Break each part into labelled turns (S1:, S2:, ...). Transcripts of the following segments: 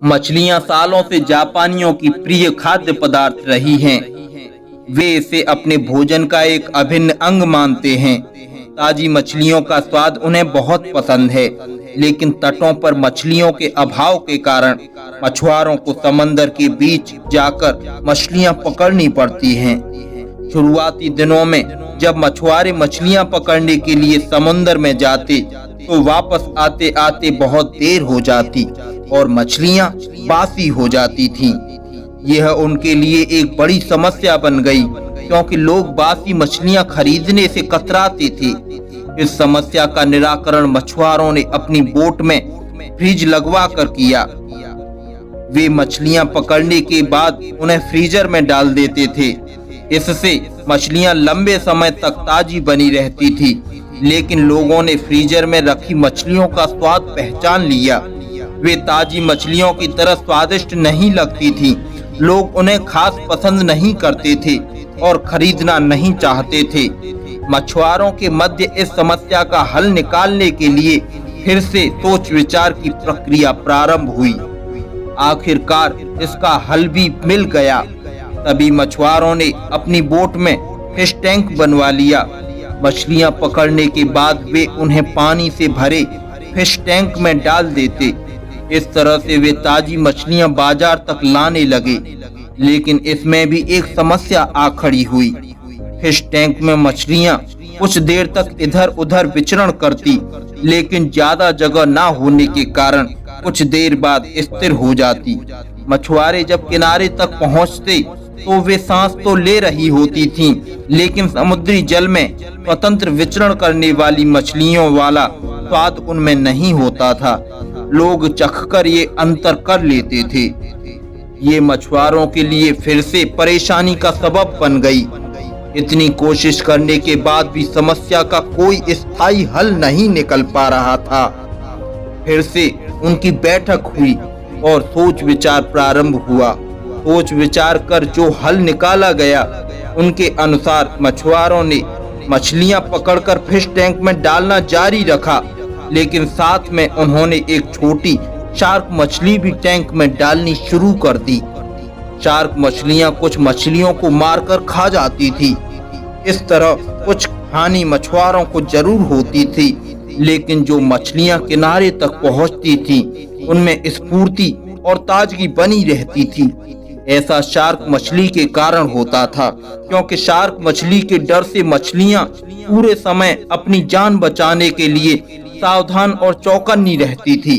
S1: मछलियां सालों से जापानियों की प्रिय खाद्य पदार्थ रही हैं। वे इसे अपने भोजन का एक अभिन्न अंग मानते हैं। ताजी मछलियों का स्वाद उन्हें बहुत पसंद है, लेकिन तटों पर मछलियों के अभाव के कारण मछुआरों को समंदर के बीच जाकर मछलियां पकड़नी पड़ती हैं। शुरुआती दिनों में जब मछुआरे मछलियां पकड़ने के लिए समुद्र में जाते तो वापस आते आते बहुत देर हो जाती और मछलियां बासी हो जाती थीं। यह उनके लिए एक बड़ी समस्या बन गई, क्योंकि लोग बासी मछलियां खरीदने से कतराते थे। इस समस्या का निराकरण मछुआरों ने अपनी बोट में फ्रिज लगवा कर किया। वे मछलियां पकड़ने के बाद उन्हें फ्रीजर में डाल देते थे। इससे मछलियां लंबे समय तक ताजी बनी रहती थी, लेकिन लोगों ने फ्रीजर में रखी मछलियों का स्वाद पहचान लिया। वे ताजी मछलियों की तरह स्वादिष्ट नहीं लगती थीं। लोग उन्हें खास पसंद नहीं करते थे और खरीदना नहीं चाहते थे। मछुआरों के मध्य इस समस्या का हल निकालने के लिए फिर से सोच विचार की प्रक्रिया प्रारंभ हुई। आखिरकार इसका हल भी मिल गया। तभी मछुआरों ने अपनी बोट में फिश टैंक बनवा लिया। मछलियां पकड़ने के बाद वे उन्हें पानी से भरे फिश टैंक में डाल देते। इस तरह से वे ताजी मछलियां बाजार तक लाने लगे, लेकिन इसमें भी एक समस्या आ खड़ी हुई। फिश टैंक में मछलियां कुछ देर तक इधर उधर विचरण करती, लेकिन ज्यादा जगह ना होने के कारण कुछ देर बाद स्थिर हो जाती। मछुआरे जब किनारे तक पहुंचते तो वे सांस तो ले रही होती थीं, लेकिन समुद्री जल में स्वतंत्र विचरण करने वाली मछलियों वाला स्वाद उनमें नहीं होता था। लोग चखकर ये अंतर कर लेते थे। ये मछुआरों के लिए फिर से परेशानी का सबब बन गई। इतनी कोशिश करने के बाद भी समस्या का कोई स्थायी हल नहीं निकल पा रहा था। फिर से उनकी बैठक हुई और सोच विचार प्रारंभ हुआ। सोच विचार कर जो हल निकाला गया, उनके अनुसार मछुआरों ने मछलियां पकड़कर फिश टैंक में डालना जारी रखा, लेकिन साथ में उन्होंने एक छोटी शार्क मछली भी टैंक में डालनी शुरू कर दी। शार्क मछलियां कुछ मछलियों को मारकर खा जाती थी। इस तरह कुछ हानि मछुआरों को जरूर होती थी, लेकिन जो मछलियां किनारे तक पहुंचती थीं, उनमें स्फूर्ति और ताजगी बनी रहती थी। ऐसा शार्क मछली के कारण होता था, क्योंकि शार्क मछली के डर से मछलियां पूरे समय अपनी जान बचाने के लिए सावधान और चौकन्नी रहती थी।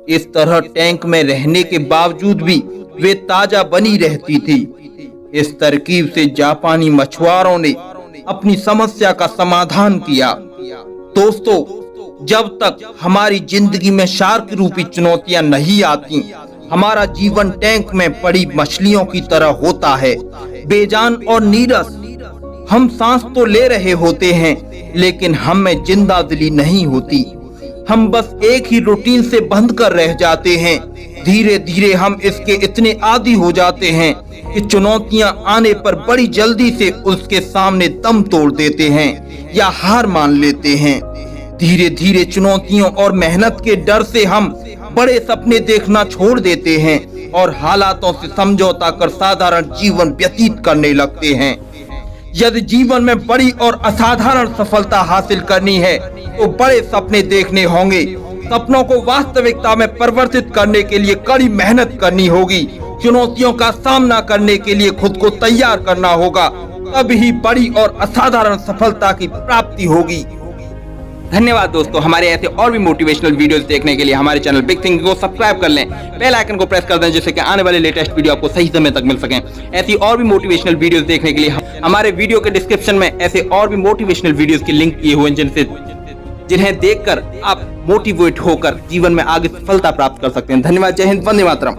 S1: इस तरह टैंक में रहने के बावजूद भी वे ताजा बनी रहती थी। इस तरकीब से जापानी मछुआरों ने अपनी समस्या का समाधान किया। दोस्तों, जब तक हमारी जिंदगी में शार्क रूपी चुनौतियां नहीं आती, हमारा जीवन टैंक में पड़ी मछलियों की तरह होता है, बेजान और नीरस। हम सांस तो ले रहे होते हैं, लेकिन हम में जिंदा दिली नहीं होती। हम बस एक ही रूटीन से बंध कर रह जाते हैं। धीरे धीरे हम इसके इतने आदी हो जाते हैं कि चुनौतियां आने पर बड़ी जल्दी से उसके सामने दम तोड़ देते हैं या हार मान लेते हैं। धीरे धीरे चुनौतियों और मेहनत के डर से हम बड़े सपने देखना छोड़ देते हैं और हालातों से समझौता कर साधारण जीवन व्यतीत करने लगते हैं। यदि जीवन में बड़ी और असाधारण सफलता हासिल करनी है तो बड़े सपने देखने होंगे। सपनों को वास्तविकता में परिवर्तित करने के लिए कड़ी मेहनत करनी होगी। चुनौतियों का सामना करने के लिए खुद को तैयार करना होगा, तभी बड़ी और असाधारण सफलता की प्राप्ति होगी। धन्यवाद दोस्तों। हमारे ऐसे और भी मोटिवेशनल वीडियोस देखने के लिए हमारे चैनल बिग थिंकिंग को सब्सक्राइब कर लें, बेल आइकन को प्रेस कर दें, जिससे कि आने वाले लेटेस्ट वीडियो आपको सही समय तक मिल सकें। ऐसी और भी मोटिवेशनल वीडियोस देखने के लिए हमारे वीडियो के डिस्क्रिप्शन में ऐसे और भी मोटिवेशनल वीडियोस के लिंक किए हुए हैं, जिन्हें देखकर आप मोटिवेट होकर जीवन में आगे सफलता प्राप्त कर सकते हैं। धन्यवाद। जय हिंद। वंदे मातरम।